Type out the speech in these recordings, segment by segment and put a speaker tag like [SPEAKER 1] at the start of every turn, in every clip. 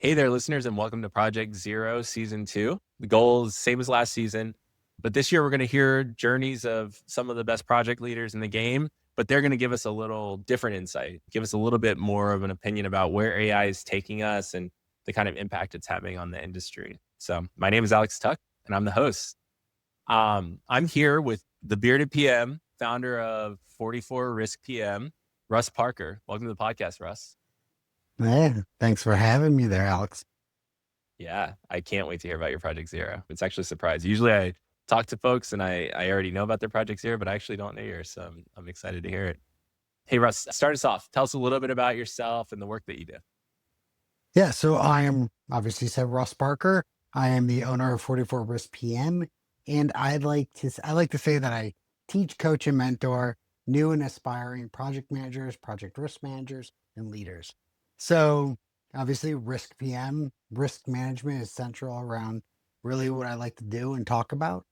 [SPEAKER 1] Hey there, listeners, and welcome to Project Zero Season 2. The goal is same as last season, but this year we're going to hear journeys of some of the best project leaders in the game, but they're going to give us a little different insight, give us a little bit more of an opinion about where AI is taking us and the kind of impact it's having on the industry. So, my name is Alex Tuck, and I'm the host. I'm here with the bearded PM, founder of 44 Risk PM, Russ Parker. Welcome to the podcast, Russ.
[SPEAKER 2] Yeah, thanks for having me there, Alex.
[SPEAKER 1] Yeah, I can't wait to hear about your Project Zero. It's actually a surprise. Usually I talk to folks and I already know about their Project Zero, but I actually don't know yours. So I'm excited to hear it. Hey, Russ, start us off. Tell us a little bit about yourself and the work that you do.
[SPEAKER 2] Yeah, so I am obviously said Russ Parker. I am the owner of 44 Risk PM, and I like to say that I teach, coach, and mentor new and aspiring project managers, project risk managers, and leaders. So obviously, risk PM, risk management is central around really what I like to do and talk about.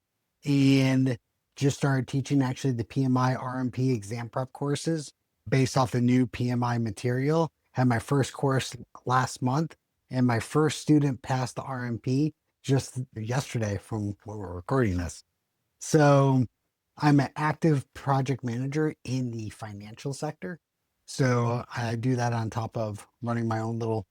[SPEAKER 2] And just started teaching actually the PMI RMP exam prep courses based off the new PMI material. Had my first course last month, and my first student passed the RMP just yesterday from when we're recording this. So I'm an active project manager in the financial sector. So I do that on top of running my own little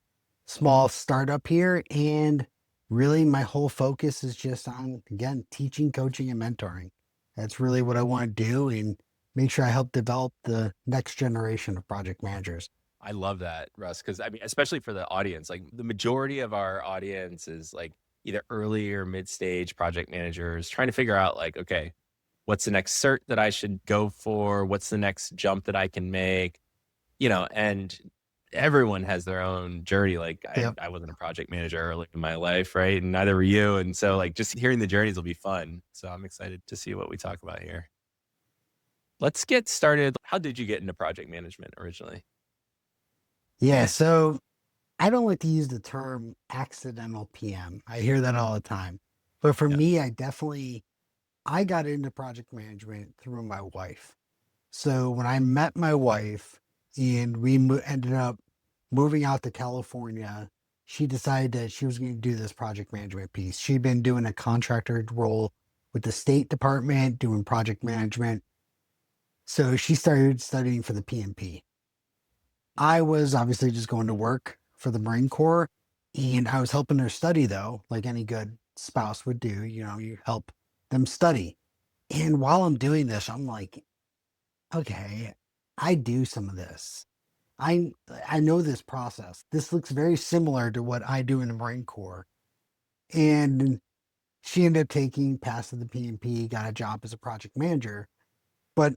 [SPEAKER 2] small startup here. And really, my whole focus is just on, again, teaching, coaching, and mentoring. That's really what I want to do and make sure I help develop the next generation of project managers.
[SPEAKER 1] I love that, Russ, because I mean, especially for the audience, like the majority of our audience is like either early or mid stage project managers trying to figure out, like, okay, what's the next cert that I should go for? What's the next jump that I can make? And everyone has their own journey. Like I,
[SPEAKER 2] Yep.
[SPEAKER 1] I wasn't a project manager early in my life, right? And neither were you. And so like just hearing the journeys will be fun. So I'm excited to see what we talk about here. Let's get started. How did you get into project management originally?
[SPEAKER 2] Yeah. So I don't like to use the term accidental PM. I hear that all the time. But for
[SPEAKER 1] Yeah.
[SPEAKER 2] me, I got into project management through my wife. So when I met my wife and ended up moving out to California, she decided that she was going to do this project management piece. She'd been doing a contractor role with the State Department, doing project management. So she started studying for the PMP. I was obviously just going to work for the Marine Corps, and I was helping her study, though, like any good spouse would do. You help them study. And while I'm doing this, I'm like, okay, I do some of this. I know this process. This looks very similar to what I do in the Marine Corps. And she ended up passed the PMP, got a job as a project manager. But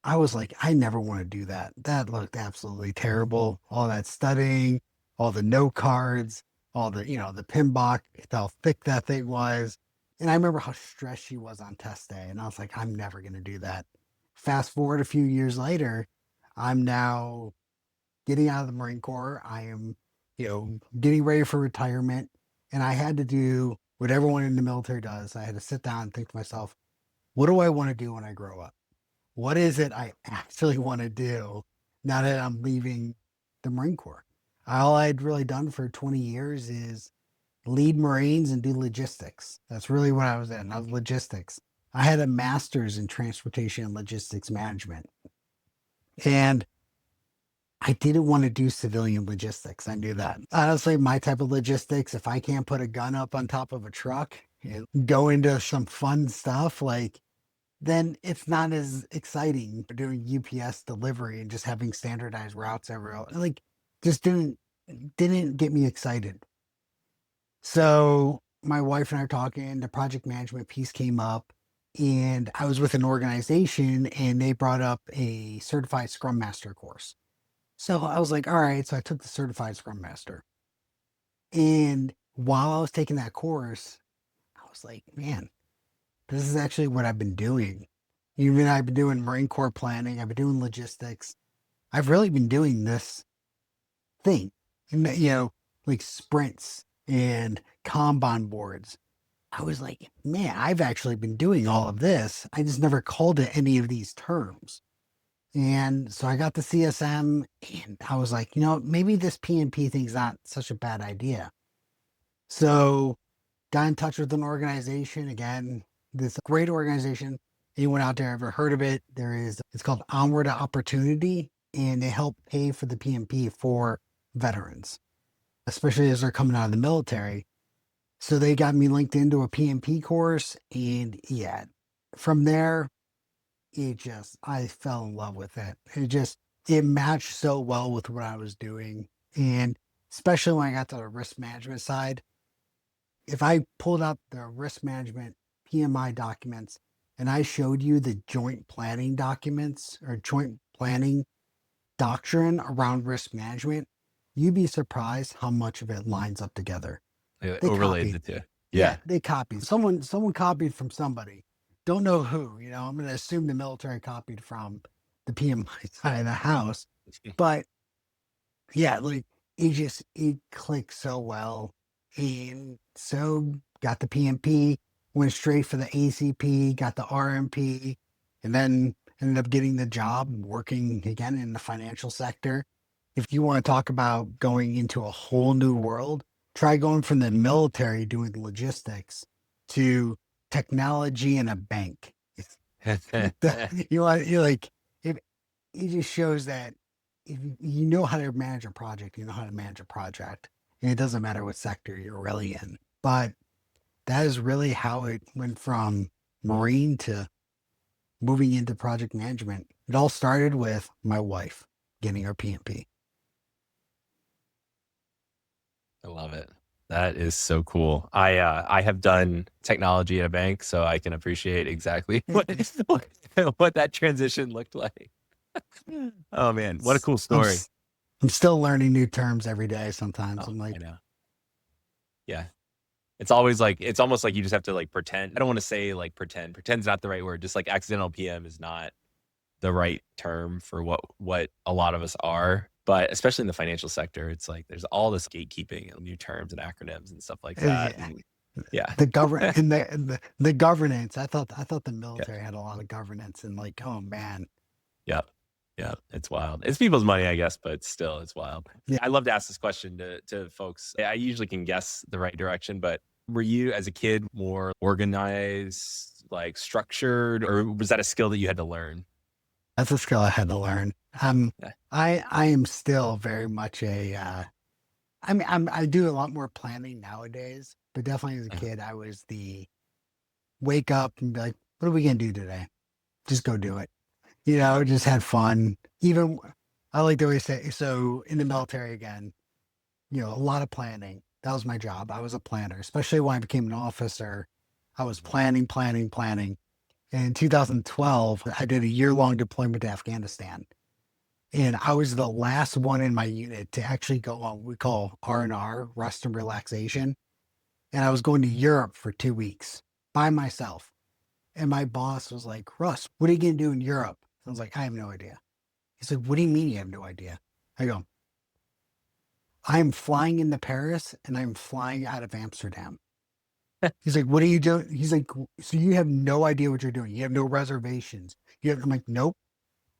[SPEAKER 2] I was like, I never want to do that. That looked absolutely terrible. All that studying, all the note cards, all the PMBOK, how thick that thing was. And I remember how stressed she was on test day. And I was like, I'm never going to do that. Fast forward a few years later, I'm now getting out of the Marine Corps. I am, getting ready for retirement. And I had to do what everyone in the military does. I had to sit down and think to myself, what do I want to do when I grow up? What is it I actually want to do now that I'm leaving the Marine Corps? All I'd really done for 20 years is lead Marines and do logistics. That's really what I was in. I was logistics. I had a master's in transportation and logistics management. And I didn't want to do civilian logistics. I knew that. Honestly, my type of logistics, if I can't put a gun up on top of a truck and go into some fun stuff, like then it's not as exciting doing UPS delivery and just having standardized routes everywhere. Like just didn't get me excited. So my wife and I are talking, the project management piece came up, and I was with an organization and they brought up a certified scrum master course. So I was like, all right. So I took the certified scrum master. And while I was taking that course, I was like, man, this is actually what I've been doing. Even I've been doing Marine Corps planning, I've been doing logistics. I've really been doing this thing, and like sprints and Kanban boards. I was like, man, I've actually been doing all of this. I just never called it any of these terms. And so I got the CSM and I was like, maybe this PNP thing's not such a bad idea. So got in touch with an organization again, this great organization. Anyone out there ever heard of it? It's called Onward Opportunity, and they help pay for the PMP for veterans, especially as they're coming out of the military. So they got me linked into a PMP course, and yeah, from there, I fell in love with it. It matched so well with what I was doing. And especially when I got to the risk management side, if I pulled up the risk management PMI documents and I showed you the joint planning documents or joint planning doctrine around risk management, you'd be surprised how much of it lines up together. They
[SPEAKER 1] Overlaid
[SPEAKER 2] copied.
[SPEAKER 1] the two.
[SPEAKER 2] Yeah,
[SPEAKER 1] Yeah.
[SPEAKER 2] they copied. Someone copied from somebody. Don't know who, I'm gonna assume the military copied from the PMI side of the house. But yeah, like it clicked so well. And so got the PMP, went straight for the ACP, got the RMP, and then ended up getting the job working again in the financial sector. If you want to talk about going into a whole new world, try going from the military doing logistics to technology in a bank. You're like, if it just shows that if you know how to manage a project, you know how to manage a project. And it doesn't matter what sector you're really in. But that is really how it went from Marine to moving into project management. It all started with my wife getting her PMP.
[SPEAKER 1] I love it. That is so cool. I have done technology at a bank, so I can appreciate exactly what what that transition looked like. Oh man, what a cool
[SPEAKER 2] I'm,
[SPEAKER 1] story.
[SPEAKER 2] I'm still learning new terms every day. Sometimes
[SPEAKER 1] Oh,
[SPEAKER 2] I'm
[SPEAKER 1] I
[SPEAKER 2] like,
[SPEAKER 1] know. Yeah. It's always like it's almost like you just have to like pretend. I don't want to say like pretend. Pretend's not the right word. Just like accidental PM is not the right term for what a lot of us are. But especially in the financial sector, it's like there's all this gatekeeping and new terms and acronyms and stuff like that.
[SPEAKER 2] yeah,
[SPEAKER 1] And yeah,
[SPEAKER 2] the govern and the governance. I thought the
[SPEAKER 1] yeah,
[SPEAKER 2] military had a lot of governance and like, oh man,
[SPEAKER 1] yeah, yeah. It's wild. It's people's money, I guess, but still, it's wild.
[SPEAKER 2] yeah.
[SPEAKER 1] I love to ask this question to folks. I usually can guess the right direction, but were you as a kid more organized, like structured, or was that a skill that you had to learn?
[SPEAKER 2] That's a skill I had to learn.
[SPEAKER 1] Yeah.
[SPEAKER 2] I am still very much I mean, I do a lot more planning nowadays, but definitely as a
[SPEAKER 1] Uh-huh.
[SPEAKER 2] kid, I was the wake up and be like, what are we gonna do today? Just go do it. Just had fun. Even I like to always say, so in the military again, a lot of planning. That was my job. I was a planner, especially when I became an officer. I was
[SPEAKER 1] Mhm.
[SPEAKER 2] planning, planning, planning. And in 2012, I did a year-long deployment to Afghanistan. And I was the last one in my unit to actually go on what we call R&R, rest and relaxation. And I was going to Europe for 2 weeks by myself. And my boss was like, Russ, what are you going to do in Europe? I was like, I have no idea. He said, what do you mean you have no idea? I go, I'm flying into Paris and I'm flying out of Amsterdam. He's like, what are you doing? He's like, so you have no idea what you're doing. You have no reservations. I'm like, nope.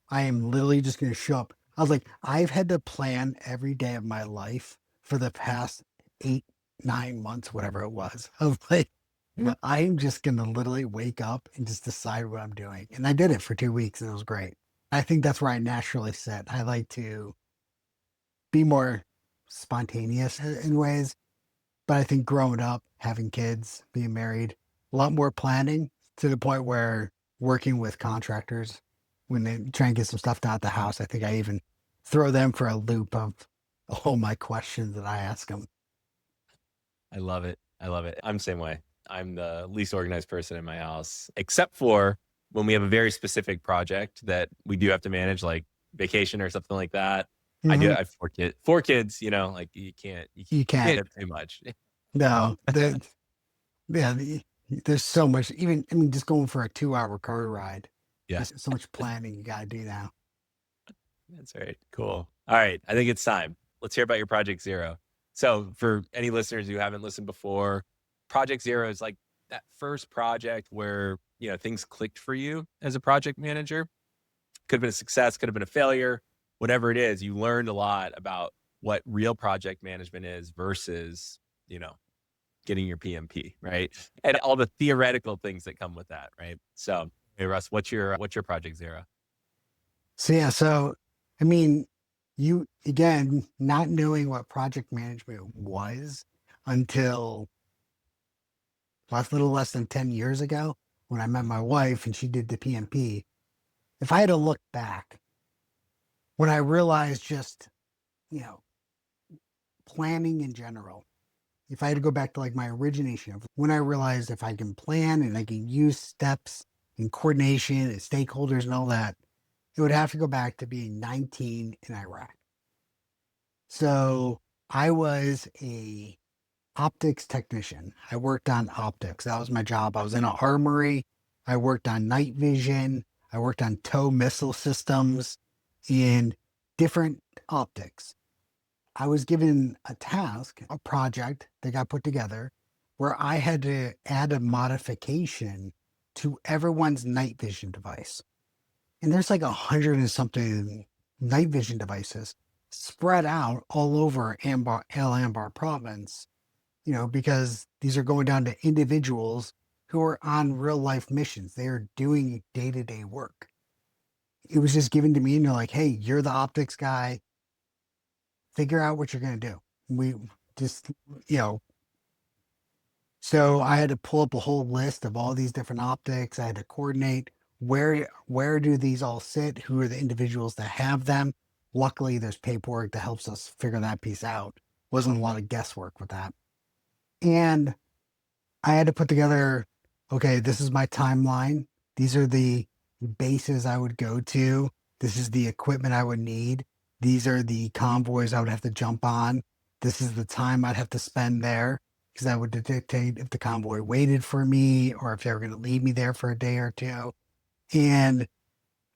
[SPEAKER 2] I am literally just going to show up. I was like, I've had to plan every day of my life for the past 8, 9 months, whatever it was. I was like, but I am just going to literally wake up and just decide what I'm doing. And I did it for 2 weeks and it was great. I think that's where I naturally sit. I like to be more spontaneous in ways, but I think growing up, having kids, being married, a lot more planning to the point where working with contractors when they try and get some stuff done at the house, I think I even throw them for a loop of all my questions that I ask them.
[SPEAKER 1] I love it. I love it. I'm the same way. I'm the least organized person in my house, except for when we have a very specific project that we do have to manage, like vacation or something like that. I do.
[SPEAKER 2] Hmm.
[SPEAKER 1] I have 4 kids. Like
[SPEAKER 2] You
[SPEAKER 1] you
[SPEAKER 2] can't.
[SPEAKER 1] can't have too much.
[SPEAKER 2] No, yeah, there's so much. Even I mean, just going for a 2-hour car ride.
[SPEAKER 1] Yeah,
[SPEAKER 2] There's so much planning you got to do now.
[SPEAKER 1] that's right. Cool. All right. I think it's time. Let's hear about your Project Zero. So, for any listeners who haven't listened before, Project Zero is like that first project where things clicked for you as a project manager. Could have been a success, could have been a failure, whatever it is. You learned a lot about what real project management is versus, you know, getting your PMP, right? And all the theoretical things that come with that, right? So, hey Russ, what's your project zero?
[SPEAKER 2] So yeah, so I mean, you again, not knowing what project management was until last little less than 10 years ago when I met my wife and she did the PMP. If I had to look back, when I realized just, you know, planning in general, if I had to go back to like my origination of when I realized if I can plan and I can use steps and coordination and stakeholders and all that, it would have to go back to being 19 in Iraq. So I was a optics technician. I worked on optics. That was my job. I was in an armory. I worked on night vision. I worked on tow missile systems and different optics. I was given a task, a project that got put together where I had to add a modification to everyone's night vision device. And there's like 100 and something night vision devices spread out all over El Anbar province, because these are going down to individuals who are on real life missions. They are doing day to day work. It was just given to me, and you're like, hey, you're the optics guy. Figure out what you're going to do. We just, you know, so I had to pull up a whole list of all these different optics. I had to coordinate where do these all sit? Who are the individuals that have them? Luckily, there's paperwork that helps us figure that piece out. Wasn't a lot of guesswork with that. And I had to put together, okay, this is my timeline. These are the bases I would go to. This is the equipment I would need. These are the convoys I would have to jump on. This is the time I'd have to spend there because that would dictate if the convoy waited for me or if they were going to leave me there for a day or two. And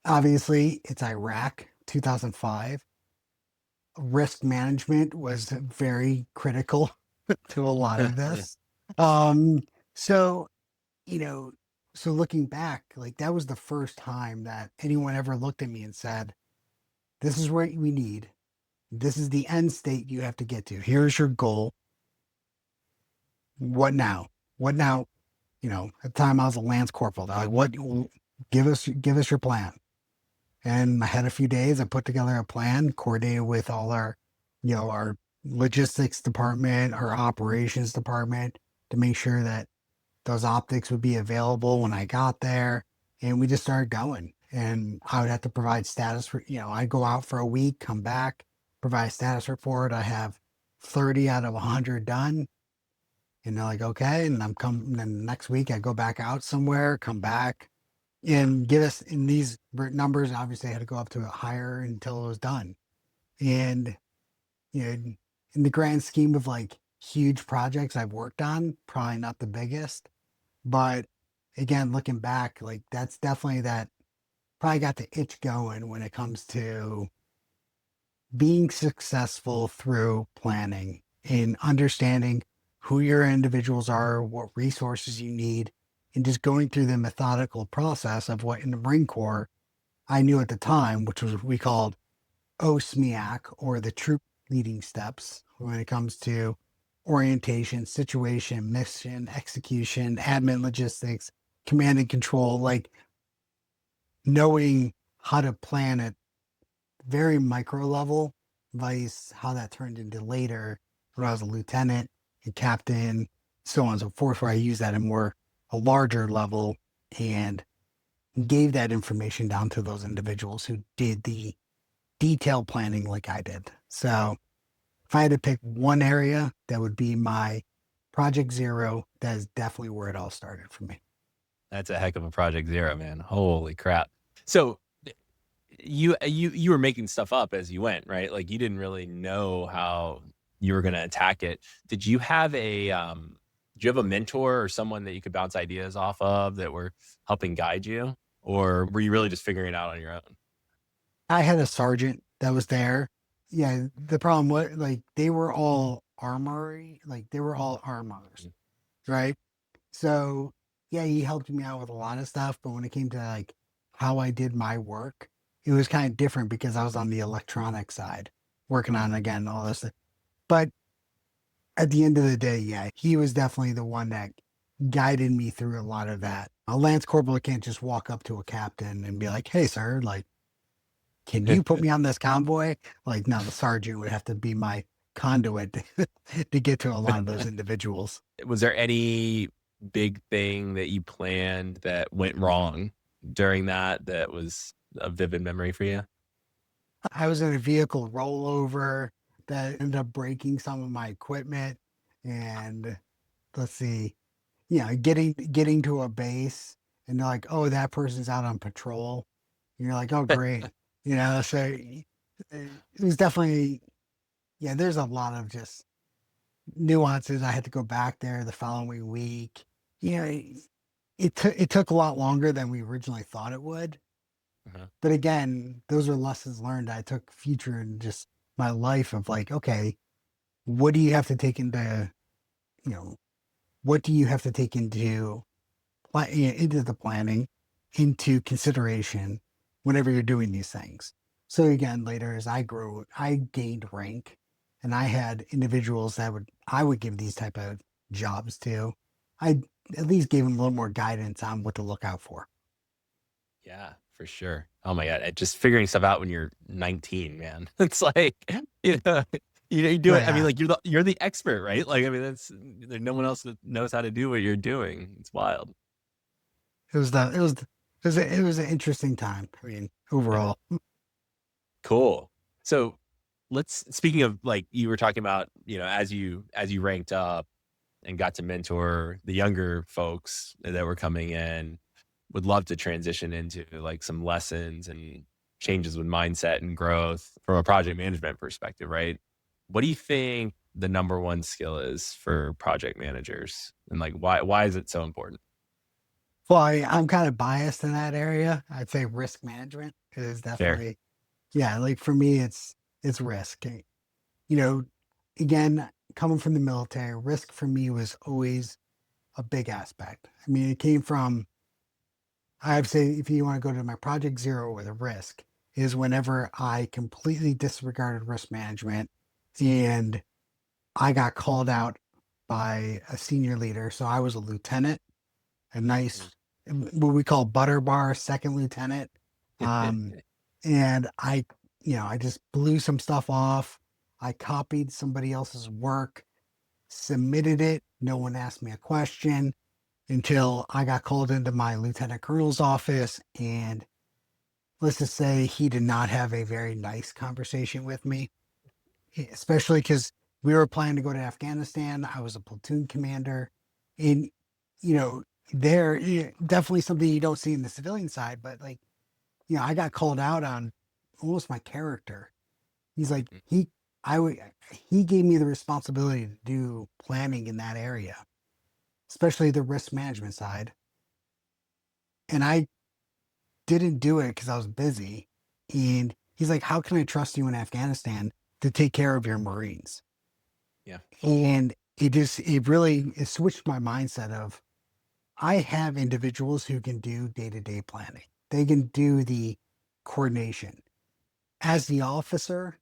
[SPEAKER 2] obviously, it's Iraq, 2005. Risk management was very critical to a lot of this. Um, so you know, so looking back, like that was the first time that anyone ever looked at me and said, this is what we need. This is the end state you have to get to. Here's your goal. What now? What now? At the time I was a lance corporal. They're like, what give us your plan. And I had a few days. I put together a plan, coordinated with all our logistics department, our operations department to make sure that those optics would be available when I got there. And we just started going. And I would have to provide status for, I'd go out for a week, come back, provide a status report. I have 30 out of 100 done. And they're like, okay. And I'm coming. Then next week I go back out somewhere, come back and get us in these numbers. Obviously, I had to go up to a higher until it was done. And, you know, in the grand scheme of like huge projects I've worked on, probably not the biggest. But again, looking back, like that's definitely that probably got the itch going when it comes to being successful through planning and understanding who your individuals are, what resources you need, and just going through the methodical process of what in the Marine Corps I knew at the time, which was what we called OSMIAC or the troop leading steps when it comes to orientation, situation, mission, execution, admin logistics, command and control, like knowing how to plan at very micro level, vice how that turned into later when I was a lieutenant and captain, so on and so forth, where I use that in more a larger level and gave that information down to those individuals who did the detailed planning like I did. So if I had to pick one area, that would be my Project Zero. That is definitely where it all started for me.
[SPEAKER 1] That's a heck of a project zero, man. Holy crap. So you were making stuff up as you went, right? Like you didn't really know how you were going to attack it. Did you have a mentor or someone that you could bounce ideas off of that were helping guide you? Or were you really just figuring it out on your own?
[SPEAKER 2] I had a sergeant that was there. Yeah, the problem was like they were all armory, like they were all armors,
[SPEAKER 1] Mm.
[SPEAKER 2] right? So yeah, he helped me out with a lot of stuff, but when it came to like how I did my work, it was kind of different because I was on the electronic side, working on again all this. But At the end of the day, yeah, he was definitely the one that guided me through a lot of that. A lance corporal can't just walk up to a captain and be like, "Hey, sir, like, can you put me on this convoy?" Like, no, the sergeant would have to be my conduit to get to a lot of those individuals.
[SPEAKER 1] Was there any big thing that you planned that went wrong during that that was a vivid memory for you?
[SPEAKER 2] I was in a vehicle rollover that ended up breaking some of my equipment, and let's see, getting to a base, and they're like, "Oh, that person's out on patrol." And you're like, "Oh, great." It was definitely, yeah, there's a lot of just nuances. I had to go back there the following week. You know, it took a lot longer than we originally thought it would.
[SPEAKER 1] Uh-huh.
[SPEAKER 2] But again, those are lessons learned I took future in just my life of like, okay, what do you have to take into, you know, what do you have to take into the planning, into consideration whenever you're doing these things. So again, later as I grew, I gained rank, and I had individuals that I would give these type of jobs to. I at least gave them a little more guidance on what to look out for.
[SPEAKER 1] Yeah, for sure. Oh my god, just figuring stuff out when you're 19, man. It's like, you know, you do it. I mean,
[SPEAKER 2] Yeah,
[SPEAKER 1] like you're the expert, right? Like, I mean, there's no one else that knows how to do what you're doing. It's wild.
[SPEAKER 2] it was the it was the, it was an interesting time. I mean,
[SPEAKER 1] Uh-huh.
[SPEAKER 2] overall,
[SPEAKER 1] Cool. So let's speaking of like you were talking about, as you ranked up and got to mentor the younger folks that were coming in, would love to transition into like some lessons and changes with mindset and growth from a project management perspective, right? What do you think the number one skill is for project managers? And like why is it so important?
[SPEAKER 2] well, I'm kind of biased in that area. I'd say risk management is
[SPEAKER 1] Fair.
[SPEAKER 2] definitely, yeah. Like for me, it's risk. You know, again, coming from the military, risk for me was always a big aspect. I mean, it came from, I'd say, if you want to go to my project zero with a risk, is whenever I completely disregarded risk management and I got called out by a senior leader. So I was a lieutenant, a nice, what we call butter bar second lieutenant. Um, and I just blew some stuff off. I copied somebody else's work, submitted it. No one asked me a question until I got called into my lieutenant colonel's office. And let's just say he did not have a very nice conversation with me, especially because we were planning to go to Afghanistan. I was a platoon commander. And, you know, definitely something you don't see in the civilian side, but like, I got called out on almost my character. He's like, I would, he gave me the responsibility to do planning in that area, especially the risk management side. And I didn't do it because I was busy. And he's like, how can I trust you in Afghanistan to take care of your Marines?
[SPEAKER 1] Yeah.
[SPEAKER 2] And it switched my mindset of I have individuals who can do day-to-day planning. They can do the coordination. As the officer,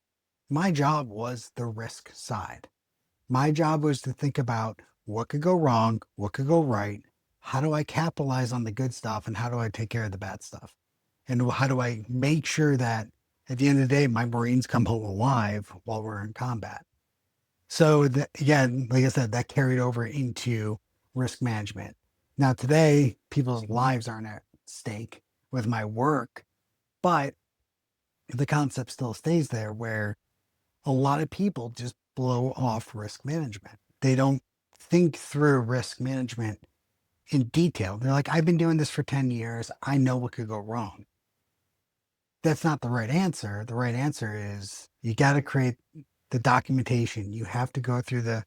[SPEAKER 2] my job was the risk side. My job was to think about what could go wrong, what could go right, how do I capitalize on the good stuff, and how do I take care of the bad stuff? And how do I make sure that at the end of the day, my Marines come home alive while we're in combat? So again, like I said, that carried over into risk management. Now today, people's lives aren't at stake with my work, but the concept still stays there where a lot of people just blow off risk management. They don't think through risk management in detail. They're like, I've been doing this for 10 years. I know what could go wrong. That's not the right answer. The right answer is you got to create the documentation. You have to go through the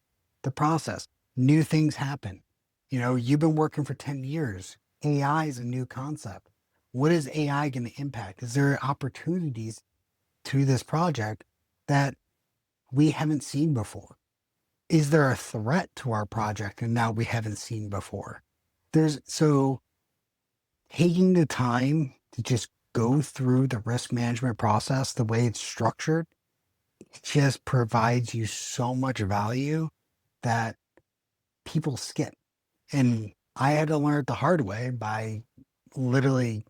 [SPEAKER 2] process. New things happen. You've been working for 10 years. AI is a new concept. What is AI going to impact? Is there opportunities to this project that we haven't seen before? Is there a threat to our project and now we haven't seen before? There's so taking the time to just go through the risk management process the way it's structured, it just provides you so much value that people skip. And I had to learn it the hard way by literally,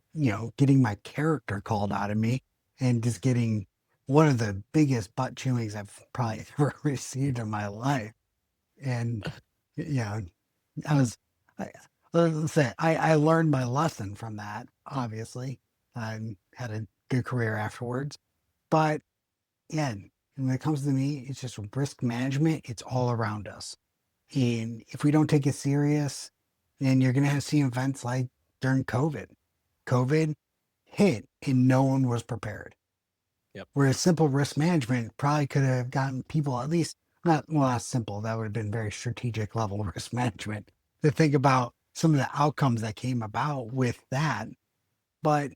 [SPEAKER 2] getting my character called out of me and just getting one of the biggest butt chewings I've probably ever received in my life. And, you know, I was, I, let's say, I learned my lesson from that, obviously. I had a good career afterwards. But yeah, when it comes to me, it's just risk management, it's all around us. And if we don't take it serious, then you're going to see events like during COVID. COVID hit and no one was prepared.
[SPEAKER 1] Yep.
[SPEAKER 2] Whereas simple risk management probably could have gotten people at least not, well, not simple. That would have been very strategic level risk management to think about some of the outcomes that came about with that. But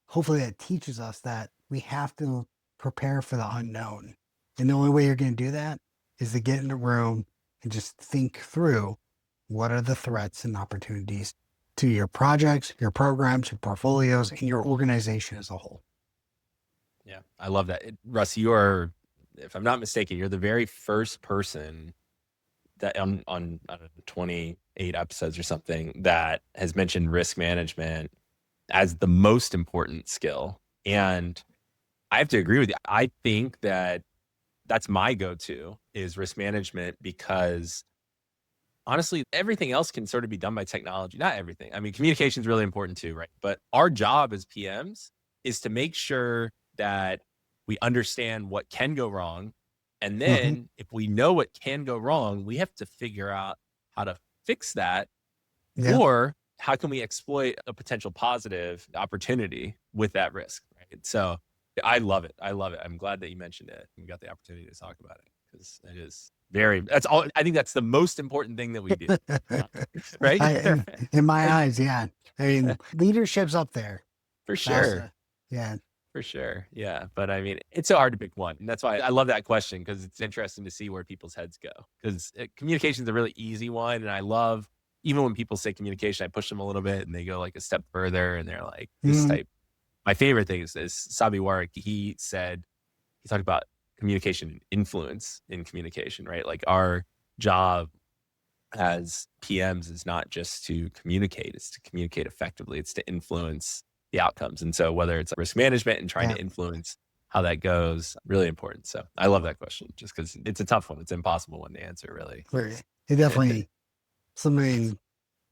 [SPEAKER 2] hopefully that teaches us that we have to prepare for the unknown. And the only way you're going to do that is to get in a room and just think through what are the threats and opportunities to your projects, your programs, your portfolios, and your organization as a whole.
[SPEAKER 1] Yeah, I love that. Russ, you are, if I'm not mistaken, you're the very first person that on I don't know, 28 episodes or something that has mentioned risk management as the most important skill. And I have to agree with you. I think that that's my go-to is risk management because honestly, everything else can sort of be done by technology. Not everything. I mean, communication is really important too, right? But our job as PMs is to make sure that we understand what can go wrong. And
[SPEAKER 2] Hmm.
[SPEAKER 1] then if we know what can go wrong, we have to figure out how to fix that
[SPEAKER 2] Yeah.
[SPEAKER 1] or how can we exploit a potential positive opportunity with that risk, right? So I love it. I love it. I'm glad that you mentioned it. We got the opportunity to talk about it because it is that's all. I think that's the most important thing that we do, right?
[SPEAKER 2] In my eyes, yeah. I mean, leadership's up there.
[SPEAKER 1] For
[SPEAKER 2] That's
[SPEAKER 1] sure.
[SPEAKER 2] yeah.
[SPEAKER 1] For sure. Yeah. But I mean, it's so hard to pick one. And that's why I love that question because it's interesting to see where people's heads go. Because communication is a really easy one. And I love, even when people say communication, I push them a little bit and they go like a step further and they're like, this
[SPEAKER 2] Mhm.
[SPEAKER 1] type. My favorite thing is Sabi Warwick. He said, he talked about communication and influence in communication, right? Like our job as PMs is not just to communicate, it's to communicate effectively, it's to influence the outcomes. And so whether it's risk management and trying
[SPEAKER 2] Yeah.
[SPEAKER 1] to influence how that goes, really important. So I love that question just because it's a tough one. It's an impossible one to answer, really.
[SPEAKER 2] It definitely something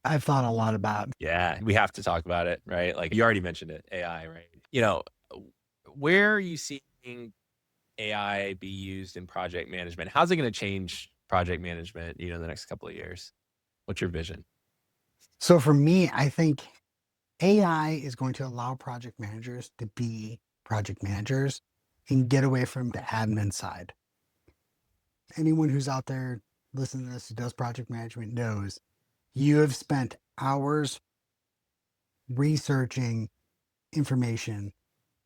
[SPEAKER 2] I've thought a lot about.
[SPEAKER 1] Yeah, we have to talk about it, right? Like you already mentioned it, AI, right? Where are you seeing AI be used in project management? How's it going to change project management, in the next couple of years? What's your vision?
[SPEAKER 2] So for me, I think AI is going to allow project managers to be project managers and get away from the admin side. Anyone who's out there listening to this who does project management knows you have spent hours researching information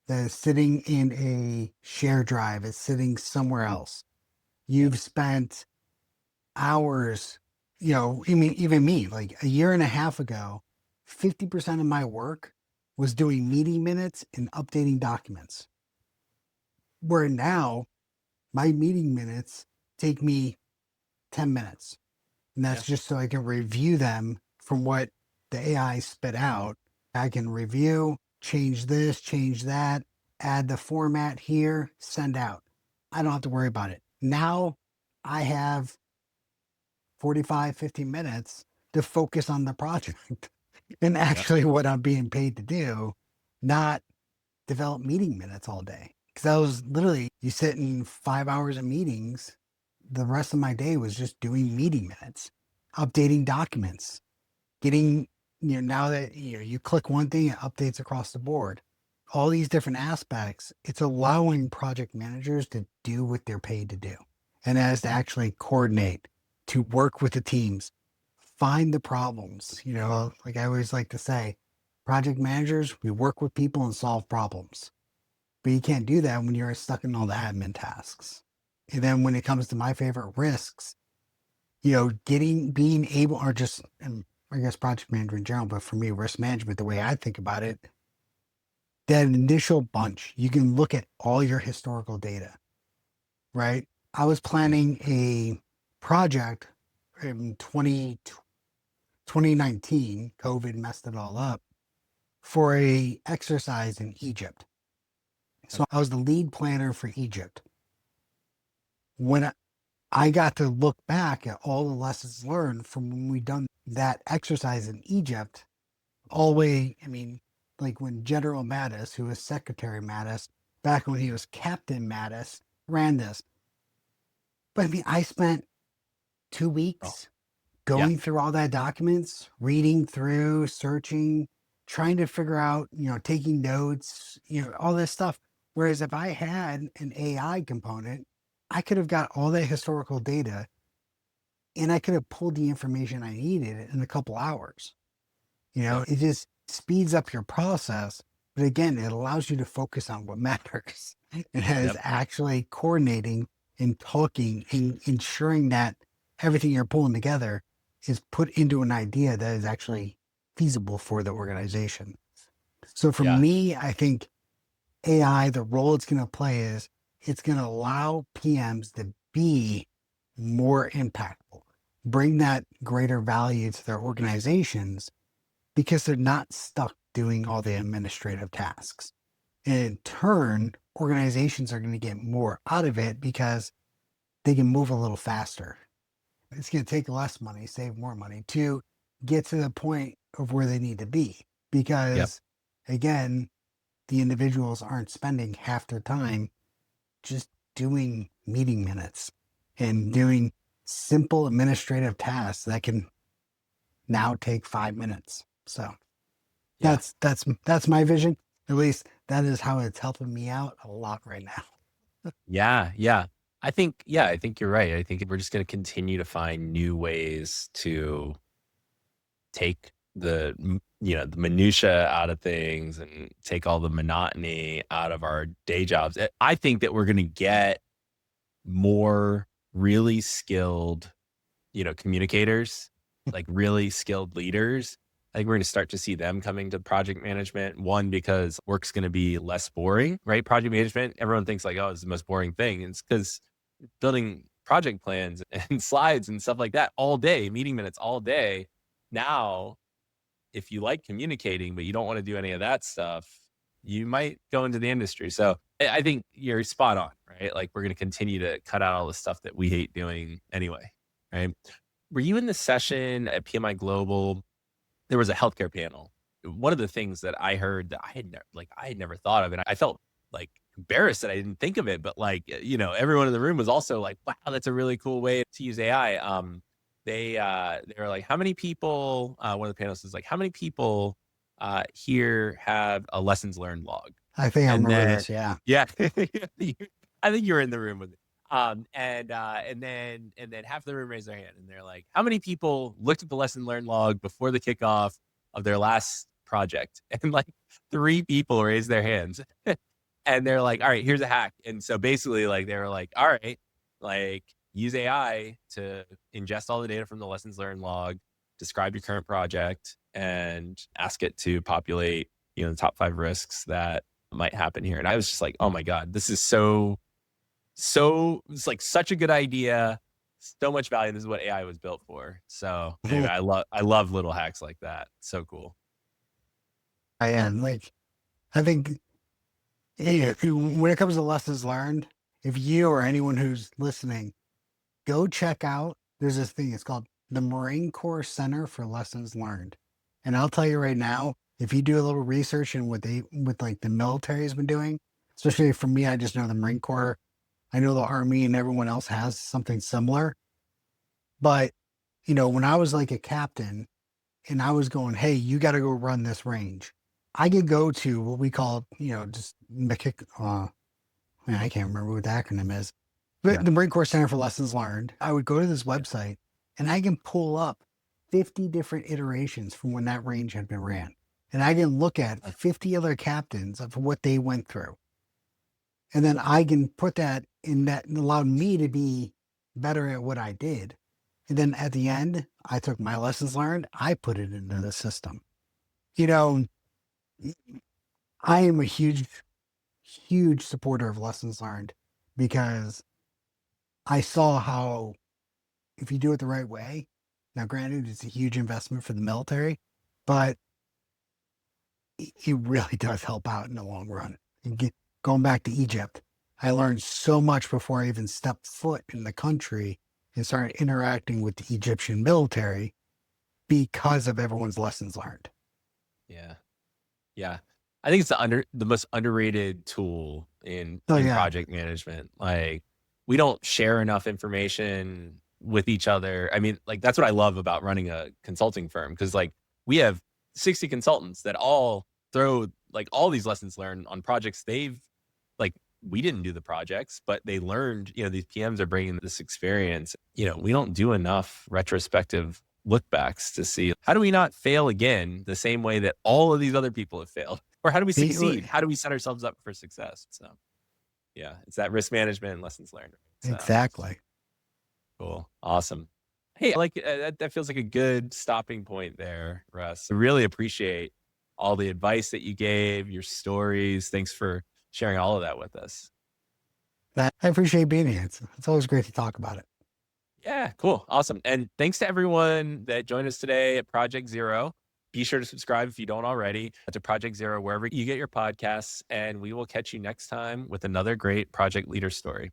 [SPEAKER 2] that is sitting in a share drive, is sitting somewhere else.
[SPEAKER 1] Yep.
[SPEAKER 2] You've spent hours, I mean, even me, like a year and a half ago, 50% of my work was doing meeting minutes and updating documents. Where now my meeting minutes take me 10 minutes. And
[SPEAKER 1] Yeah.
[SPEAKER 2] that's just so I can review them from what the AI spit out. I can review, change this, change that, add the format here, send out. I don't have to worry about it. Now I have 45, 50 minutes to focus on the project and
[SPEAKER 1] Yep.
[SPEAKER 2] actually what I'm being paid to do, not develop meeting minutes all day. Because I was literally, you sit in 5 hours of meetings. The rest of my day was just doing meeting minutes, updating documents, getting, now that you click one thing, it updates across the board. All these different aspects, it's allowing project managers to do what they're paid to do. And that is to actually coordinate, to work with the teams, find the problems. Like I always like to say, project managers, we work with people and solve problems. But you can't do that when you're stuck in all the admin tasks. And then when it comes to my favorite risks, being able, or just, and I guess project manager in general, but for me, risk management, the way I think about it, that initial bunch, you can look at all your historical data, right? I was planning a project in 2019. COVID messed it all up for a exercise in Egypt. So I was the lead planner for Egypt. When I got to look back at all the lessons learned from when we done that exercise in Egypt, all the way, I mean, like when General Mattis, who was Secretary Mattis, back when he was Captain Mattis, ran this. But I mean, I spent two
[SPEAKER 1] Oh,
[SPEAKER 2] weeks
[SPEAKER 1] yeah.
[SPEAKER 2] going through all that documents, reading through, searching, trying to figure out, taking notes, all this stuff. Whereas if I had an AI component, I could have got all that historical data and I could have pulled the information I needed in a couple hours.
[SPEAKER 1] Yep.
[SPEAKER 2] It just speeds up your process. But again, it allows you to focus on what matters. It has
[SPEAKER 1] Yep.
[SPEAKER 2] actually coordinating and talking and ensuring that everything you're pulling together is put into an idea that is actually feasible for the organization. So for
[SPEAKER 1] Yeah.
[SPEAKER 2] me, I think AI, the role it's going to play is it's going to allow PMs to be more impactful, bring that greater value to their organizations because they're not stuck doing all the administrative tasks. And in turn, organizations are going to get more out of it because they can move a little faster. It's going to take less money, save more money to get to the point of where they need to be.
[SPEAKER 1] Yep.
[SPEAKER 2] Because again, the individuals aren't spending half their time just doing meeting minutes and doing simple administrative tasks that can now take 5 minutes. So
[SPEAKER 1] Yeah.
[SPEAKER 2] that's my vision. At least that is how it's helping me out a lot right now.
[SPEAKER 1] Yeah. Yeah. I think you're right. I think we're just going to continue to find new ways to take the minutia out of things and take all the monotony out of our day jobs. I think that we're going to get more really skilled, communicators, like really skilled leaders. I think we're going to start to see them coming to project management. One, because work's going to be less boring, right? Project management, everyone thinks like, oh, it's the most boring thing. It's because building project plans and slides and stuff like that all day, meeting minutes all day. Now, if you like communicating, but you don't want to do any of that stuff, you might go into the industry. So I think you're spot on, right? Like we're going to continue to cut out all the stuff that we hate doing anyway, right? Were you in the session at PMI Global? There was a healthcare panel. One of the things that I heard that I had never thought of, and I felt like embarrassed that I didn't think of it, but everyone in the room was also like, "Wow, that's a really cool way to use AI." They were like, "How many people?" One of the panelists is like, "How many people here have a lessons learned log?"
[SPEAKER 2] I think I
[SPEAKER 1] And
[SPEAKER 2] remember
[SPEAKER 1] then,
[SPEAKER 2] this. Yeah.
[SPEAKER 1] yeah, I think you were in the room with me. And then half the room raised their hand, and they're like, "How many people looked at the lesson learned log before the kickoff of their last project?" And like three people raised their hands, and they're like, "All right, here's a hack." And so basically, like they were like, "All right, like use AI to ingest all the data from the lessons learned log, describe your current project, and ask it to populate, the top 5 risks that might happen here." And I was just like, "Oh my god, this is so it's like such a good idea, so much value. This is what AI was built for." So anyway, I love little hacks like that. So cool.
[SPEAKER 2] I am like, I think when it comes to lessons learned, if you or anyone who's listening, go check out, there's this thing, it's called the Marine Corps Center for Lessons Learned. And I'll tell you right now, if you do a little research in with like the military has been doing, especially for me, I just know the Marine Corps, I know the Army and everyone else has something similar. But, when I was like a captain and I was going, hey, you got to go run this range, I could go to what we call, just man, I can't remember what the acronym is, but
[SPEAKER 1] Yeah.
[SPEAKER 2] the Marine Corps Center for Lessons Learned. I would go to this website and I can pull up 50 different iterations from when that range had been ran. And I can look at 50 other captains of what they went through. And then I can put that in that and allowed me to be better at what I did. And then at the end, I took my lessons learned, I put it into the system. You know, I am a huge supporter of lessons learned because I saw how if you do it the right way. Now, granted, it's a huge investment for the military, but it really does help out in the long run. Going back to Egypt, I learned so much before I even stepped foot in the country and started interacting with the Egyptian military because of everyone's lessons learned.
[SPEAKER 1] Yeah. Yeah. I think it's the most underrated tool
[SPEAKER 2] So
[SPEAKER 1] in
[SPEAKER 2] yeah,
[SPEAKER 1] project management. Like, we don't share enough information with each other. I mean, like, that's what I love about running a consulting firm, because like, we have 60 consultants that all throw like all these lessons learned on projects they've like, we didn't do the projects, but they learned, these PMs are bringing this experience. We don't do enough retrospective look backs to see, how do we not fail again the same way that all of these other people have failed? Or how do we succeed? How do we set ourselves up for success? So yeah, it's that risk management and lessons learned. So
[SPEAKER 2] exactly.
[SPEAKER 1] cool. Awesome. Hey, I like that feels like a good stopping point there, Russ. I really appreciate all the advice that you gave, your stories. Thanks for sharing all of that with us.
[SPEAKER 2] I appreciate being here. It's always great to talk about it.
[SPEAKER 1] Yeah, cool. Awesome. And thanks to everyone that joined us today at Project Zero. Be sure to subscribe if you don't already to Project Zero, wherever you get your podcasts. And we will catch you next time with another great project leader story.